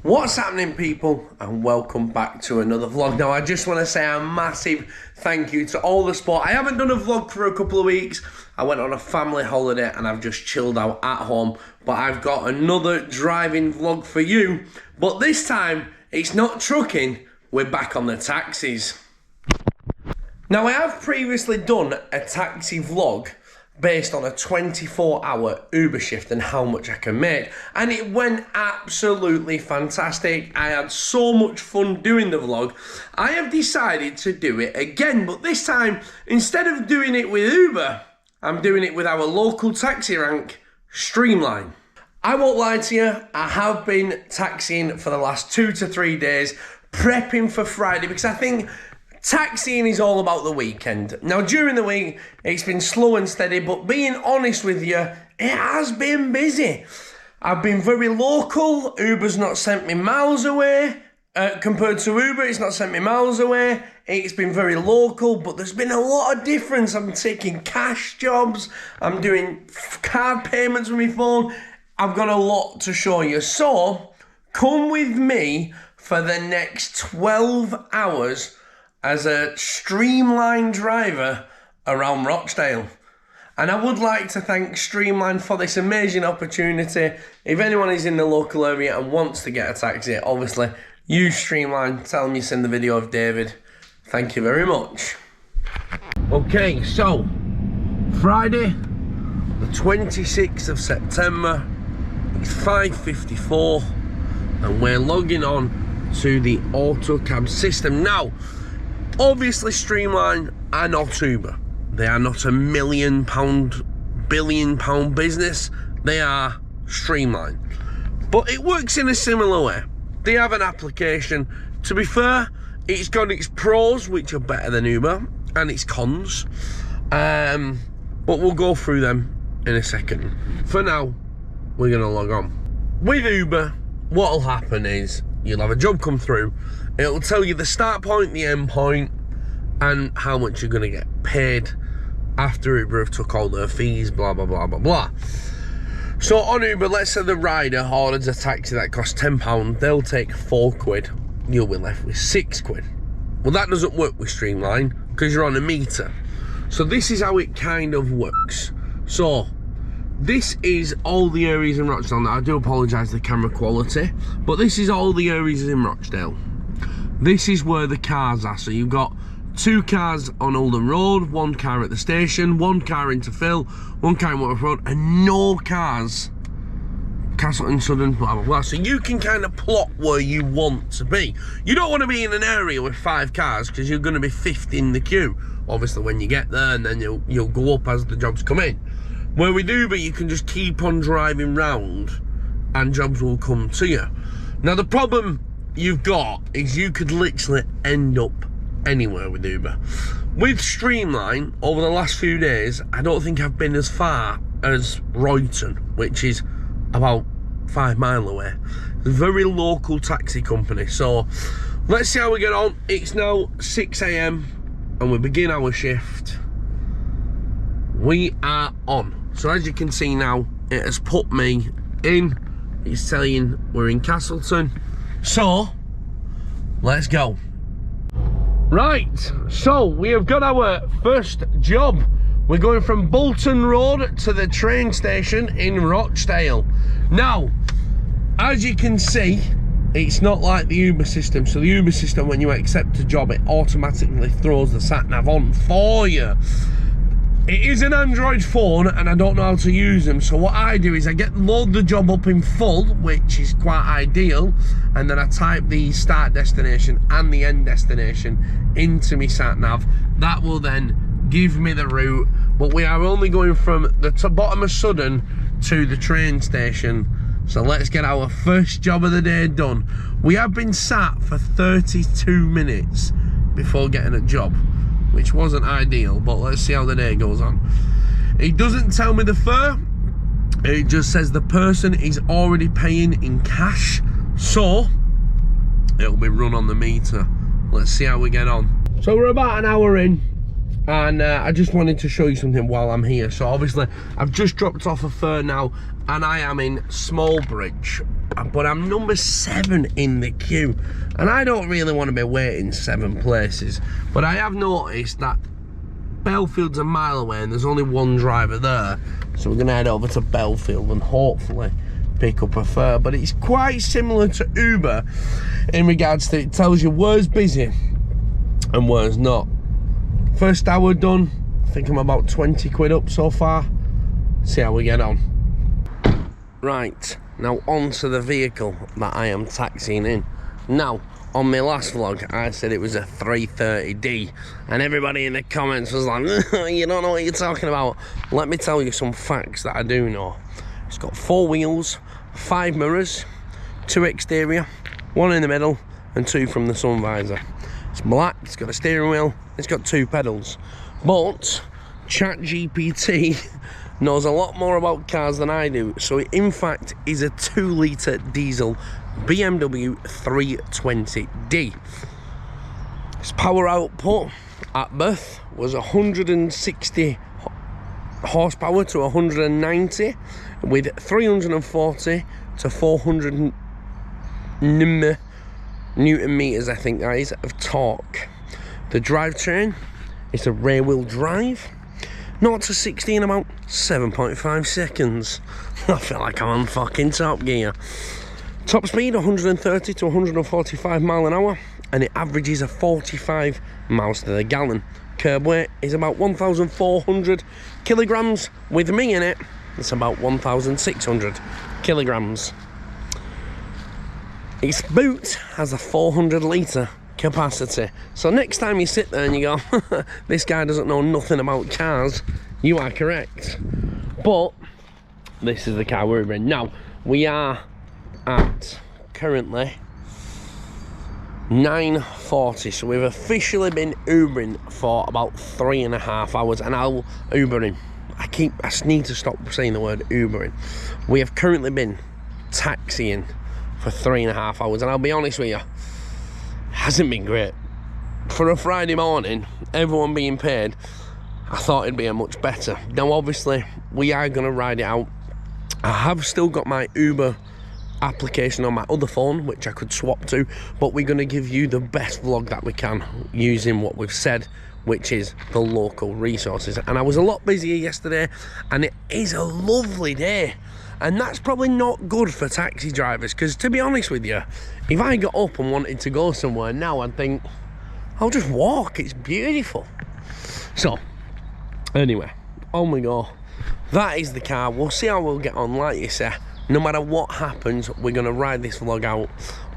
What's happening, people, and welcome back to another vlog. Now I just want to say a massive thank you to all the support. I haven't done a vlog for a couple of weeks. I went on a family holiday and I've just chilled out at home, but I've got another driving vlog for you, but this time it's not trucking, we're back on the taxis. Now I have previously done a taxi vlog based on a 24-hour Uber shift and how much I can make, and it went absolutely fantastic. I had so much fun doing the vlog. I have decided to do it again, but this time, instead of doing it with Uber, I'm doing it with our local taxi rank, Streamline. I won't lie to you, I have been taxiing for the last 2 to 3 days, prepping for Friday, because I think taxiing is all about the weekend. Now, during the week, it's been slow and steady, but being honest with you, it has been busy. I've been very local. Uber's not sent me miles away. Compared to Uber, it's not sent me miles away. It's been very local, but there's been a lot of difference. I'm taking cash jobs. I'm doing card payments with my phone. I've got a lot to show you. So, come with me for the next 12 hours as a Streamline driver around Rochdale. And I would like to thank Streamline for this amazing opportunity. If anyone is in the local area and wants to get a taxi, obviously use Streamline. Tell them you send the video of David. Thank you very much. Okay, so Friday, the 26th of September, it's 5:54, and we're logging on to the AutoCab system. Now, obviously, Streamline are not Uber. They are not a £1 million, billion pound business. They are Streamline. But it works in a similar way. They have an application. To be fair, it's got its pros, which are better than Uber, and its cons. But we'll go through them in a second. For now, we're going to log on. With Uber, what'll happen is you'll have a job come through. It'll tell you the start point, the end point, and how much you're going to get paid after Uber have took all their fees, blah, blah, blah, blah, blah. So on Uber, let's say the rider orders a taxi that costs £10, they'll take £4. You'll be left with £6. Well, that doesn't work with Streamline because you're on a meter. So this is how it kind of works. So this is all the areas in Rochdale. Now, I do apologise for the camera quality, but this is all the areas in Rochdale. This is where the cars are. So you've got 2 cars on Oldham Road, 1 car at the station, 1 car into Phil, 1 car in Waterford Road, and no cars Castleton, Sudden, blah, blah, blah. So you can kind of plot where you want to be. You don't want to be in an area with 5 cars because you're going to be 5th in the queue. Obviously, when you get there, and then you'll go up as the jobs come in. Where with Uber, you can just keep on driving round and jobs will come to you. Now, the problem you've got is you could literally end up anywhere with Uber. With Streamline, over the last few days, I don't think I've been as far as Royton, which is about 5 miles away. It's a very local taxi company. So let's see how we get on. It's now 6 AM and we begin our shift. We are on. So as you can see now, it has put me in. It's saying we're in Castleton. So let's go. Right, so we have got our first job. We're going from Bolton Road to the train station in Rochdale. Now, as you can see, it's not like the Uber system. So the Uber system, when you accept a job, it automatically throws the sat-nav on for you. It is an Android phone and I don't know how to use them, so what I do is I load the job up in full, which is quite ideal, and then I type the start destination and the end destination into my sat nav. That will then give me the route, but we are only going from the bottom of Sudden to the train station. So let's get our first job of the day done. We have been sat for 32 minutes before getting a job, which wasn't ideal, but let's see how the day goes on. It doesn't tell me the fare. It just says the person is already paying in cash, so it'll be run on the meter. Let's see how we get on. So we're about an hour in, and I just wanted to show you something while I'm here. So obviously I've just dropped off a fare now and I am in Smallbridge, but I'm number 7 in the queue, and I don't really want to be waiting 7 places, but I have noticed that Bellfield's a mile away and there's only one driver there, so we're going to head over to Bellfield and hopefully pick up a fare. But it's quite similar to Uber in regards to it tells you where's busy and where's not. First hour done, I think I'm about 20 quid up so far. See how we get on. Right, now onto the vehicle that I am taxiing in. Now, on my last vlog, I said it was a 330D, and everybody in the comments was like, you don't know what you're talking about. Let me tell you some facts that I do know. It's got 4 wheels, 5 mirrors, 2 exterior, 1 in the middle, and 2 from the sun visor. It's black, it's got a steering wheel, it's got 2 pedals. But ChatGPT knows a lot more about cars than I do, so it in fact is a 2-litre diesel BMW 320D. Its power output at birth was 160 horsepower to 190 with 340 to 400 newton meters, I think that is, of torque. The drivetrain is a rear wheel drive. 0 to 60 in about 7.5 seconds. I feel like I'm on fucking Top Gear. Top speed 130 to 145 mile an hour, and it averages a 45 miles to the gallon. Curb weight is about 1,400 kilograms. With me in it, it's about 1,600 kilograms. Its boot has a 400 litre capacity. So next time you sit there and you go, this guy doesn't know nothing about cars, you are correct. But this is the car we're in. Now, we are at currently 9:40, so we've officially been Ubering for about 3.5 hours, and I'll Ubering. I need to stop saying the word Ubering. We have currently been taxiing for 3.5 hours, and I'll be honest with you, it hasn't been great. For a Friday morning, everyone being paid, I thought it'd be a much better. Now obviously, we are going to ride it out. I have still got my Uber application on my other phone, which I could swap to, but we're going to give you the best vlog that we can using what we've said, which is the local resources. And I was a lot busier yesterday, and it is a lovely day, and that's probably not good for taxi drivers, because to be honest with you, if I got up and wanted to go somewhere now, I'd think I'll just walk, it's beautiful. So anyway, on we go. That is the car. We'll see how we'll get on. Like you say, no matter what happens, we're going to ride this vlog out.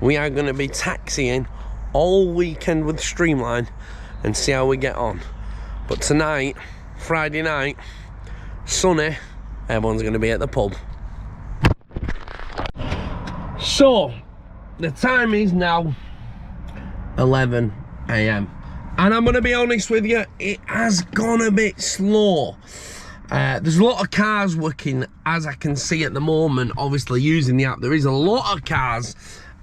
We are going to be taxiing all weekend with Streamline and see how we get on. But tonight, Friday night, sunny, everyone's going to be at the pub. So, the time is now 11 AM. And I'm going to be honest with you, it has gone a bit slow. There's a lot of cars working, as I can see at the moment, obviously using the app. There is a lot of cars,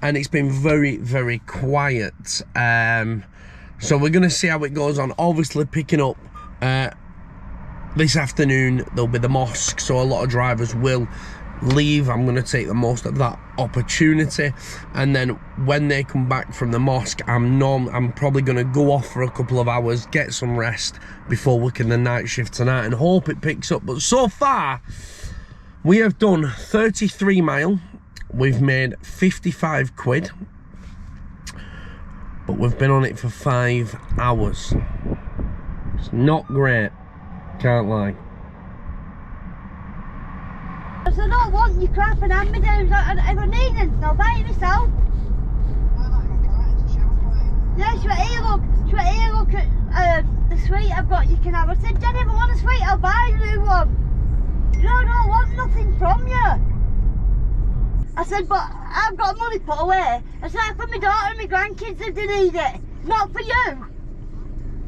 and it's been very, very quiet. So we're going to see how it goes on. Obviously picking up this afternoon, there'll be the mosque, so a lot of drivers will leave. I'm going to take the most of that opportunity, and then when they come back from the mosque, I'm probably going to go off for a couple of hours, get some rest before working the night shift tonight, and hope it picks up. But so far we have done 33 mile, we've made 55 quid, but we've been on it for 5 hours. It's not great, can't lie. I don't want your crap and hand me downs. If I need anything, I'll buy it myself. Yeah, she went, here look at the sweet I've got, you can have. I said, Jenny, if I want a sweet, I'll buy a new one. You know, I don't want nothing from you. I said, but I've got money put away. I said, for my daughter and my grandkids if they need it. Not for you.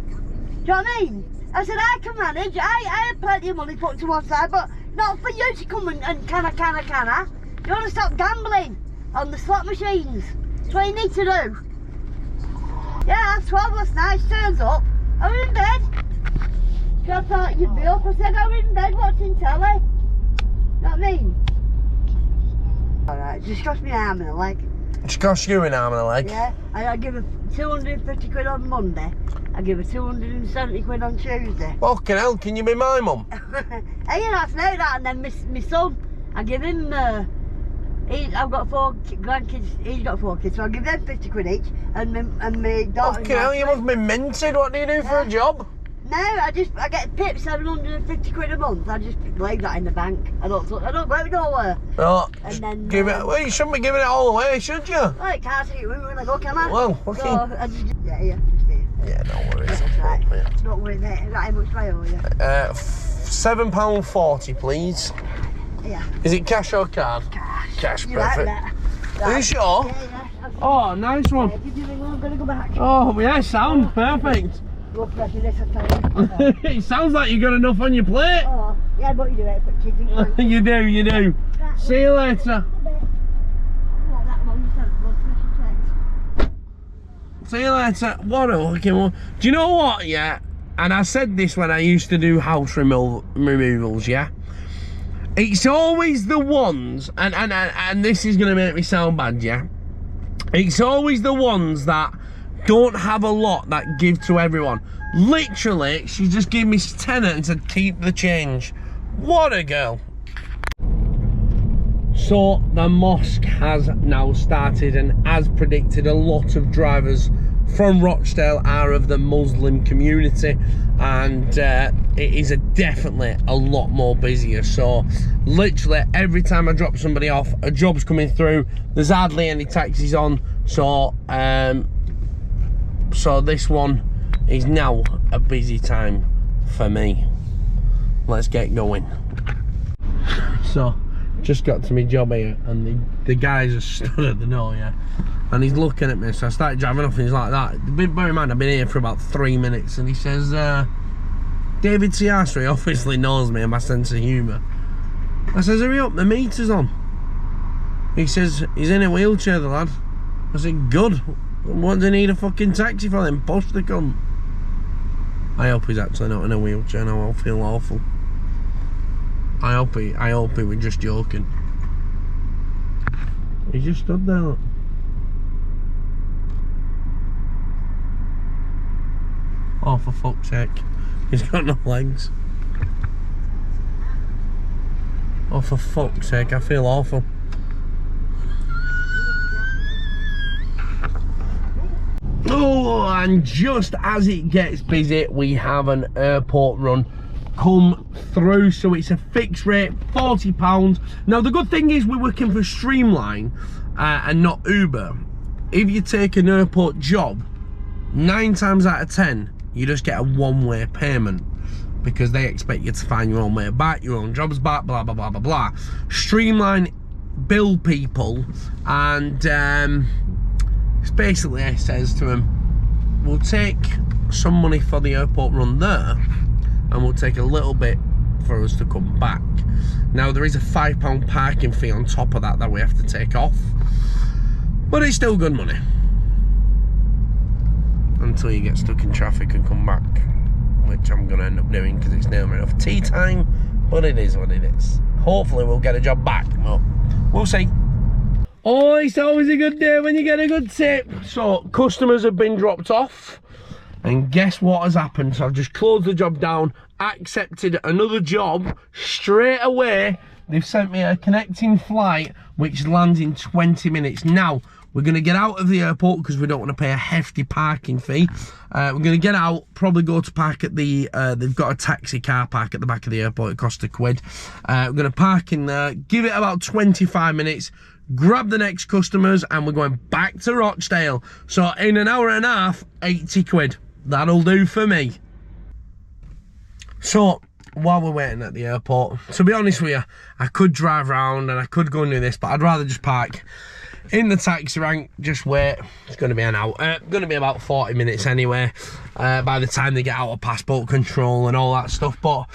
Do you know what I mean? I said, I can manage. I have plenty of money put to one side, but not for you to come and can I. You want to stop gambling on the slot machines. That's what you need to do. Yeah, 12 last night, turns up. I was in bed. I thought you'd be up. I said I was in bed watching telly. You know what I mean? Alright, just cost me an arm and a leg. It's cost you an arm and a leg. Yeah, I give her 250 quid on Monday. I give her 270 quid on Tuesday. Fucking hell, can you be my mum? Hey, that's now that, and then my son, I give him, I've got 4 grandkids, he's got 4 kids, so I give them 50 quid each, and my daughter... Fucking hell, you must be minted. What do you do for a job? No, I get pipped 750 quid a month. I just leave that in the bank. I don't go out nowhere. No, And then give it. Well, you shouldn't be giving it all away, should you? Well, I can't see it when I go, can I? Well, okay. So I just just here. Yeah, no worries. That's right. Yeah. Don't worry, mate. Is that how much I owe you? £7.40, please. Yeah. Is it cash or card? Cash. You Perfect. like that? Are you sure? Yeah. Oh, nice one. If you ring, I'm gonna go back. Oh, yeah, sound perfect. Go pressure this, I tell you. It sounds like you got enough on your plate. Oh, yeah, but you do it for kids. You do. Right, See you later. See you later. What a fucking one. Do you know what, yeah? And I said this when I used to do house removals, yeah? It's always the ones, and this is going to make me sound bad, yeah? It's always the ones that don't have a lot that give to everyone. Literally, she just gave me tenner and said, keep the change. What a girl. So the mosque has now started, and as predicted, a lot of drivers from Rochdale are of the Muslim community, and it is definitely a lot more busier. So literally every time I drop somebody off, a job's coming through. There's hardly any taxis on, so so this one is now a busy time for me. Let's get going. So just got to my job here, and the guys are stood at the door, yeah, and he's looking at me. So I started driving off, and he's like that. Bear in mind, I've been here for about 3 minutes, and he says, David Siasri obviously knows me and my sense of humour. I says, hurry up, the meter's on. He says, he's in a wheelchair, the lad. I said, good. What do you need a fucking taxi for then? Push the cunt. I hope he's actually not in a wheelchair now. I'll feel awful. I hope he was just joking. He just stood there. Look. Oh, for fuck's sake. He's got no legs. Oh, for fuck's sake, I feel awful. Oh, and just as it gets busy, we have an airport run come through, so it's a fixed rate, £40. Now the good thing is we're working for Streamline and not Uber. If you take an airport job, 9 times out of 10 you just get a one-way payment, because they expect you to find your own way back, your own jobs back, blah blah blah blah blah. Streamline bill people, and it's basically, it says to them, we'll take some money for the airport run there, and we'll take a little bit for us to come back. Now there is a £5 parking fee on top of that we have to take off, but it's still good money until you get stuck in traffic and come back, which I'm going to end up doing because it's near enough tea time, but it is what it is. Hopefully we'll get a job back, but we'll see. Oh, it's always a good day when you get a good tip. So customers have been dropped off, and guess what has happened? So I've just closed the job down, accepted another job straight away. They've sent me a connecting flight which lands in 20 minutes. Now, we're going to get out of the airport because we don't want to pay a hefty parking fee. We're going to get out, probably go to park at the, they've got a taxi car park at the back of the airport, it costs £1. We're going to park in there, give it about 25 minutes, grab the next customers, and we're going back to Rochdale. So in an hour and a half, 80 quid. That'll do for me. So while we're waiting at the airport, to be honest with you, I could drive around and I could go and do this, but I'd rather just park in the taxi rank, just wait. It's going to be an hour, going to be about 40 minutes anyway, by the time they get out of passport control and all that stuff. But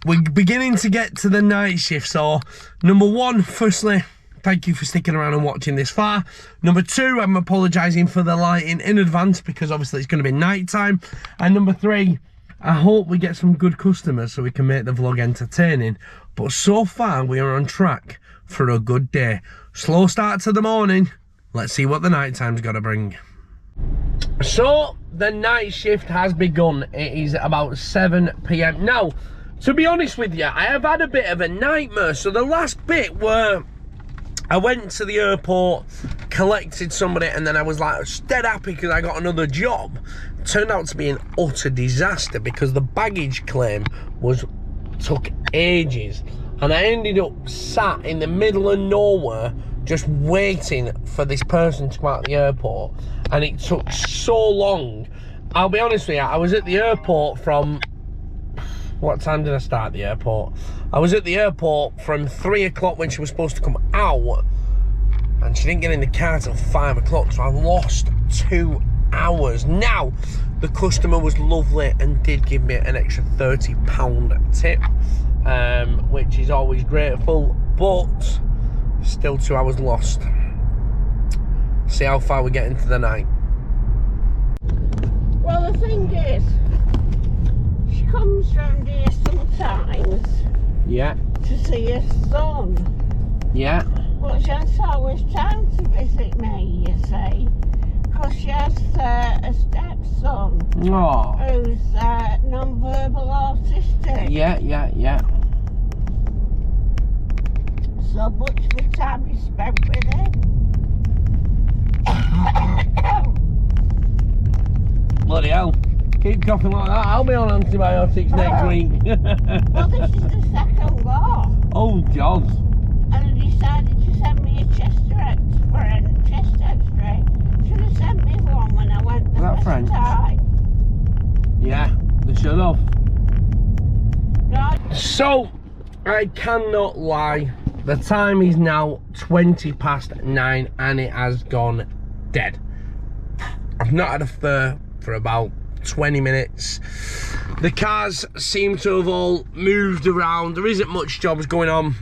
we're beginning to get to the night shift. So number one, firstly, thank you for sticking around and watching this far. Number two, I'm apologising for the lighting in advance because obviously it's going to be night time. And number three, I hope we get some good customers so we can make the vlog entertaining. But so far we are on track for a good day. Slow start to the morning. Let's see what the night time's got to bring. So, the night shift has begun. It is about 7 p.m. Now, to be honest with you, I have had a bit of a nightmare. So the last bit where I went to the airport, collected somebody, and then I was like dead happy because I got another job. Turned out to be an utter disaster because the baggage claim took ages. And I ended up sat in the middle of nowhere just waiting for this person to come out of the airport. And it took so long. I'll be honest with you, I was at the airport from... What time did I start at the airport? I was at the airport from 3 o'clock when she was supposed to come out. And she didn't get in the car till 5 o'clock, so I lost 2 hours. Now, the customer was lovely and did give me an extra £30 tip, which is always grateful, but still 2 hours lost. See how far we get into the night. Well, the thing is, she comes round here sometimes Yeah. to see her son. Yeah. But she has always time to visit me, you see, because she has a stepson Oh. who's non-verbal autistic. Yeah. So much for time you spent with him. Bloody hell. Keep coughing like that. I'll be on antibiotics next week. Well, this is the second lot. Oh, God. And I decided to send me a chest x-ray. Should have sent me one when I went the Was that first French? time. Yeah, they should have. No, So, I cannot lie. The time is now 9:20 and it has gone dead. I've not had a fare for about 20 minutes. The cars seem to have all moved around. There isn't much jobs going on.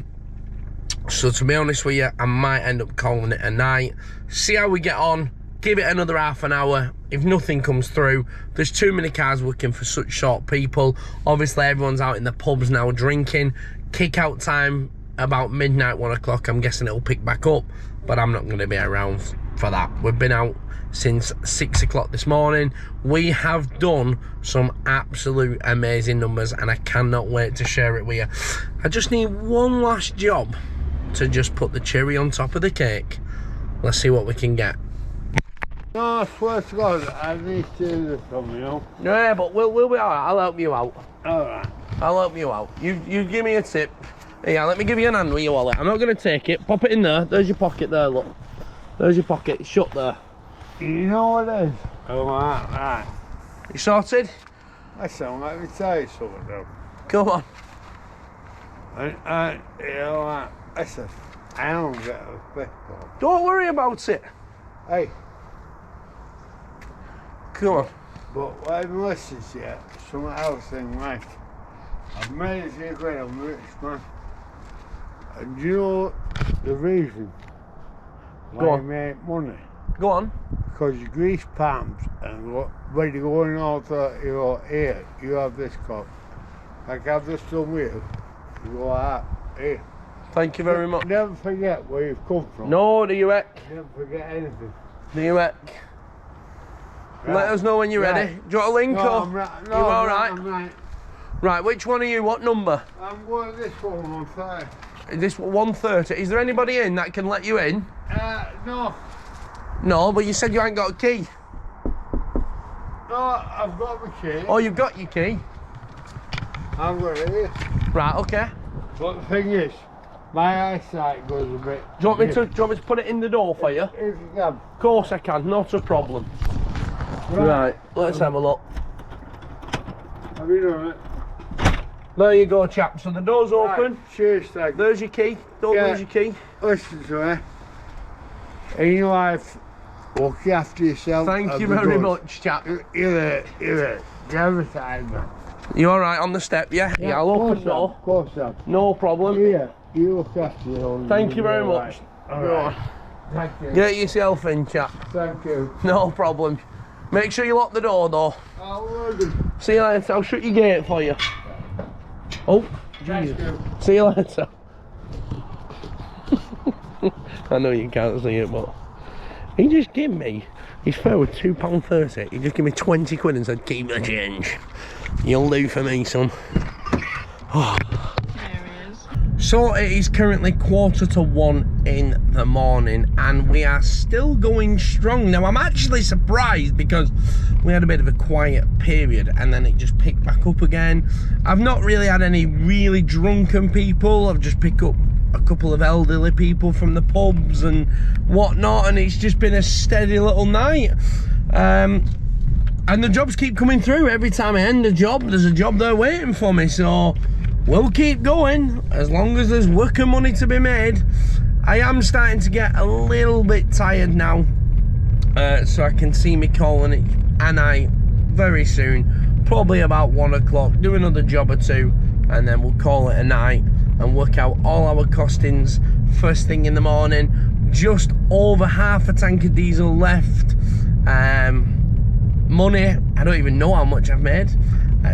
So to be honest with you, I might end up calling it a night. See how we get on. Give it another half an hour. If nothing comes through, there's too many cars working for such short people. Obviously, everyone's out in the pubs now drinking. Kick out time about midnight, 1 o'clock. I'm guessing it'll pick back up, but I'm not going to be around for that. We've been out since 6 o'clock this morning. We have done some absolute amazing numbers, and I cannot wait to share it with you. I just need one last job to just put the cherry on top of the cake. Let's see what we can get. No, I swear to God, I need to do this from you. Yeah, but we'll be alright. I'll help you out. Alright. I'll help you out. You give me a tip. Yeah, let me give you an hand with your wallet. I'm not going to take it. Pop it in there. There's your pocket there, look. There's your pocket. It's shut there. You know what it is? Alright, right. You sorted? Listen, let me tell you something though. Come on. You know what? Listen, I don't get a fist bump. Don't worry about it. Hey, Come on. but what I've listened to you, something else in life. I've made it secret, I'm a rich man. And you know the reason Go why I on. make money? Go on. Because you grease palms and when you go in all the, here, you have this cup. Like I've just done with you. You go like that, here. Thank you very much. Never forget where you've come from. No, do you heck? Never forget anything. Do you heck? Let us know when you're ready. Do you want a link No, or? I'm right. You No, alright? I'm right. Right, which one are you? What number? I'm going to this one on Friday. Is this 130? Is there anybody in that can let you in? No. No, but you said you ain't got a key. No, I've got my key. Oh, you've got your key. I've got it here. Right, okay. But the thing is, my eyesight goes a bit. Do you want me to put it in the door for you? If you can. Of course I can, not a problem. Right, let's have a look. Have you done it? There you go, chap. So the door's open. Right, cheers, thank you. There's your key. Don't Yeah. lose your key. Listen to me. In your life, look after yourself. Thank and you be very good. much, chap. You're it. Every time, man. You alright on the step, yeah? Yeah, I'll open the door. Of course, Sam. No problem. Yeah, you look after your own. Thank you very All much. right. All right. Thank you. Get yourself in, chap. Thank you. No problem. Make sure you lock the door, though. I will do. See you later. I'll shut your gate for you. Oh, Thank Jesus. you. See you later. I know you can't see it, but he just gave me, his fare was £2.30. He just gave me 20 quid and said, keep the change. You'll do for me, son. Oh. So it is currently 1:45 in the morning and we are still going strong. Now I'm actually surprised because we had a bit of a quiet period and then it just picked back up again. I've not really had any really drunken people. I've just picked up a couple of elderly people from the pubs and whatnot, and it's just been a steady little night. And the jobs keep coming through. Every time I end a job, there's a job there waiting for me, so we'll keep going as long as there's work and money to be made. I am starting to get a little bit tired now, so I can see me calling it a night very soon, probably about 1 o'clock, do another job or two, and then we'll call it a night and work out all our costings first thing in the morning. Just over half a tank of diesel left. Money, I don't even know how much I've made,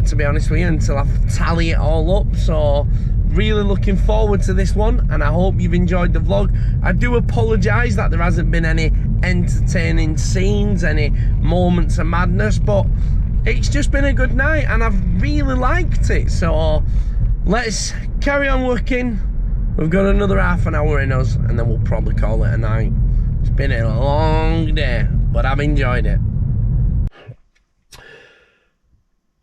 to be honest with you, until I tally it all up. So really looking forward to this one, and I hope you've enjoyed the vlog. I do apologise that there hasn't been any entertaining scenes, any moments of madness, but it's just been a good night and I've really liked it. So let's carry on working. We've got another half an hour in us and then we'll probably call it a night. It's been a long day, but I've enjoyed it.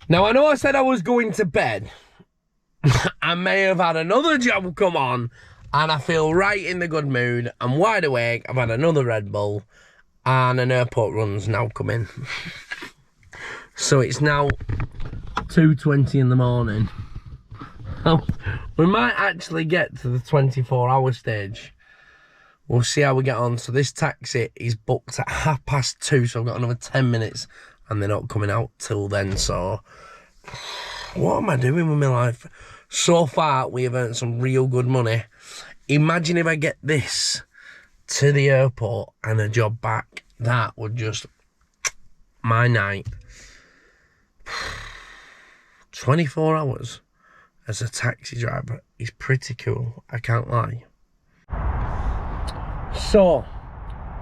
Now, I know I said I was going to bed. I may have had another job come on and I feel right in the good mood. I'm wide awake. I've had another Red Bull and an airport run's now come in. So it's now 2:20 in the morning. We might actually get to the 24-hour stage. We'll see how we get on. So this taxi is booked at 2:30, so I've got another 10 minutes and they're not coming out till then. So what am I doing with my life? So far we have earned some real good money. Imagine if I get this to the airport and a job back. That would just, my night. 24 hours as a taxi driver is pretty cool, I can't lie. So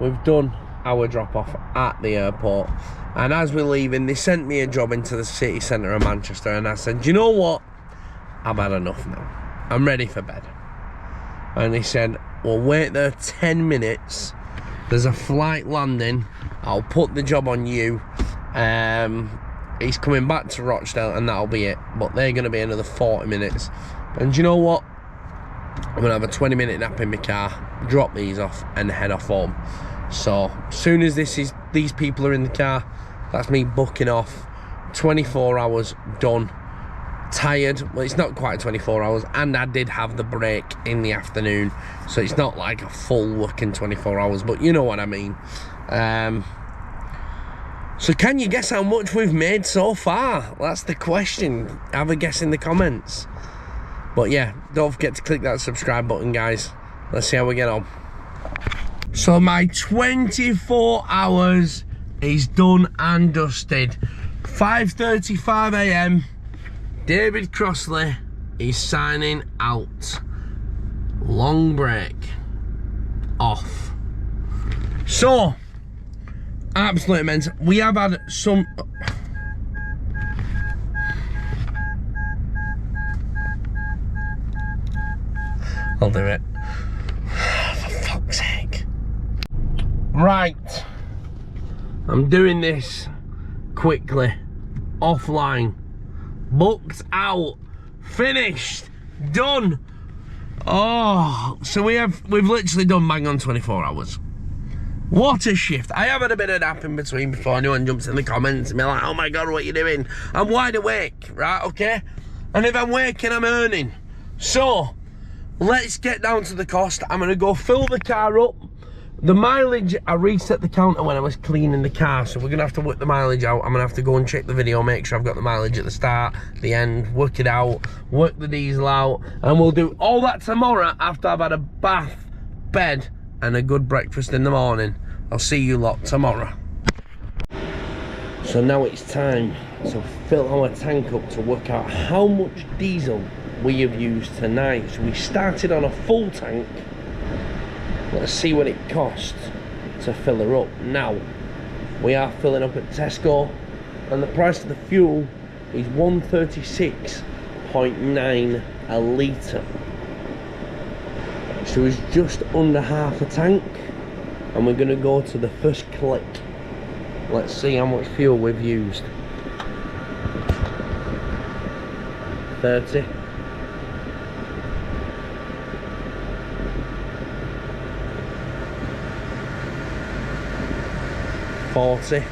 we've done our drop off at the airport, and as we're leaving they sent me a job into the city centre of Manchester, and I said, do you know what, I've had enough now, I'm ready for bed. And he said, well, wait there 10 minutes, there's a flight landing, I'll put the job on you. He's coming back to Rochdale and that'll be it, but they're going to be another 40 minutes. And do you know what, I'm going to have a 20-minute nap in my car, drop these off and head off home. So as soon as these people are in the car, that's me booking off. 24 hours done. Tired, well, it's not quite 24 hours, and I did have the break in the afternoon, so it's not like a full working 24 hours, but you know what I mean. So can you guess how much we've made so far? That's the question. Have a guess in the comments. But yeah, don't forget to click that subscribe button, guys. Let's see how we get on. So my 24 hours is done and dusted. 5:35 AM. David Crossley is signing out. Long break. Off. So, absolutely immense. We have had some... I'll do it. For fuck's sake. Right. I'm doing this quickly. Offline. Booked out. Finished. Done. Oh, so we've literally done bang on 24 hours. What a shift. I have had a bit of nap in between before anyone jumps in the comments and be like, oh my god, what are you doing? I'm wide awake, right, okay? And if I'm waking, I'm earning. So, let's get down to the cost. I'm going to go fill the car up. The mileage, I reset the counter when I was cleaning the car, so we're going to have to work the mileage out. I'm going to have to go and check the video, make sure I've got the mileage at the start, the end, work it out, work the diesel out, and we'll do all that tomorrow after I've had a bath, bed, and a good breakfast in the morning. I'll see you lot tomorrow. So now it's time to fill our tank up to work out how much diesel we have used tonight. So we started on a full tank. Let's see what it costs to fill her up. Now, we are filling up at Tesco, and the price of the fuel is 136.9 a litre. So it's just under half a tank, and we're going to go to the first click. Let's see how much fuel we've used. 30. 40.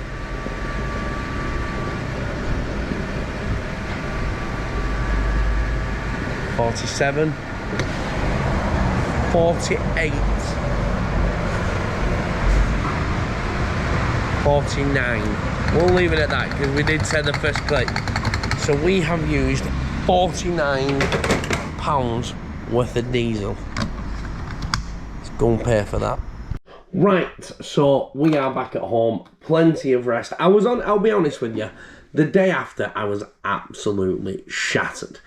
47. 48. 49. We'll leave it at that because we did say the first click. So we have used £49 worth of diesel. Let's go and pay for that. Right, so we are back at home. Plenty of rest. I'll be honest with you, the day after I was absolutely shattered.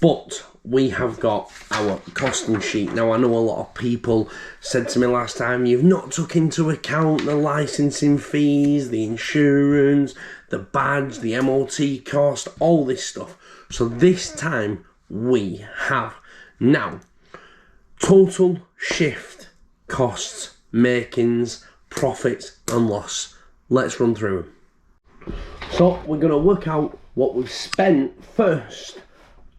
But we have got our costing sheet. Now, I know a lot of people said to me last time, you've not took into account the licensing fees, the insurance, the badge, the MOT cost, all this stuff. So this time we have. Now, total shift costs, makings, profits and loss. Let's run through them. So we're going to work out what we've spent first,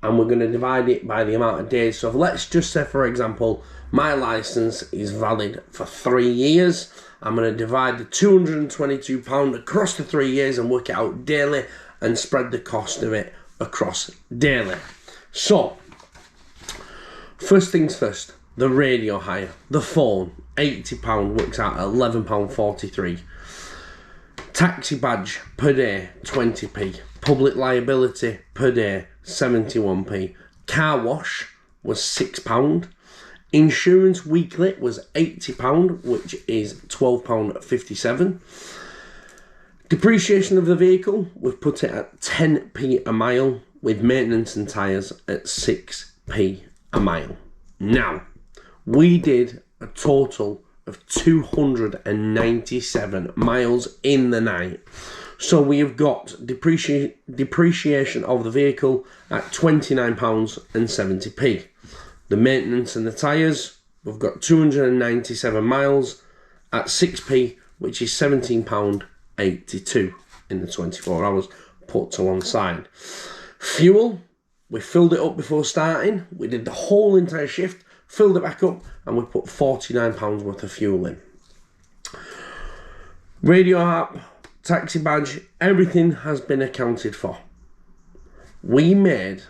and we're going to divide it by the amount of days. So let's just say, for example, my license is valid for 3 years. I'm going to divide the £222 across the 3 years and work it out daily and spread the cost of it across daily. So, first things first, the radio hire, the phone, £80 works out at £11.43. Taxi badge per day, 20p. Public liability per day, 71p. Car wash was £6. Insurance weekly was £80, which is £12.57. Depreciation of the vehicle, we've put it at 10p a mile, with maintenance and tyres at 6p a mile. Now, we did a total of 297 miles in the night. So we have got depreciation of the vehicle at £29.70p. The maintenance and the tyres, we've got 297 miles at 6p, which is £17.82 in the 24 hours put to one side. Fuel, we filled it up before starting. We did the whole entire shift, filled it back up, and we put £49 worth of fuel in. Radio app, taxi badge, everything has been accounted for. We made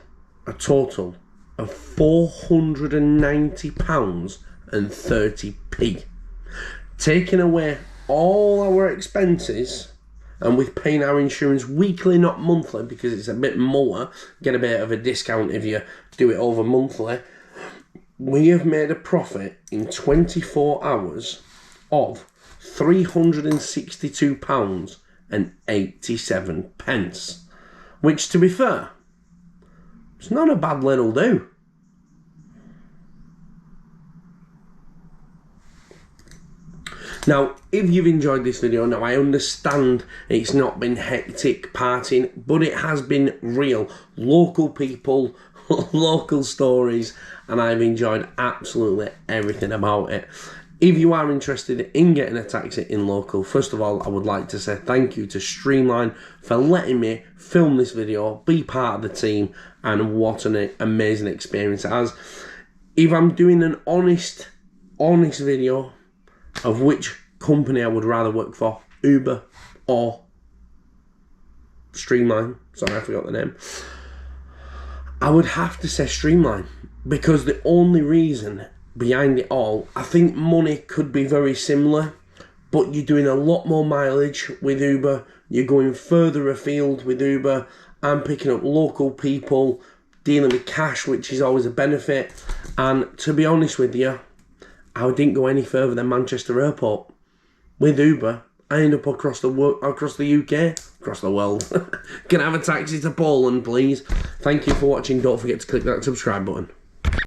a total of £490.30p. Taking away all our expenses, and with paying our insurance weekly, not monthly, because it's a bit more, get a bit of a discount if you do it over monthly, we have made a profit in 24 hours of £362.87, which, to be fair, it's not a bad little do. Now, if you've enjoyed this video, now I understand it's not been hectic partying, but it has been real. Local people, local stories, and I've enjoyed absolutely everything about it. If you are interested in getting a taxi in local, first of all, I would like to say thank you to Streamline for letting me film this video, be part of the team, and what an amazing experience it has. If I'm doing an honest video of which company I would rather work for, Uber or Streamline, sorry I forgot the name, I would have to say Streamline, because the only reason behind it all, I think money could be very similar, but you're doing a lot more mileage with Uber, you're going further afield with Uber, I'm picking up local people, dealing with cash, which is always a benefit, and to be honest with you, I didn't go any further than Manchester Airport. With Uber, I end up across the UK, across the world. Can I have a taxi to Poland, please? Thank you for watching. Don't forget to click that subscribe button.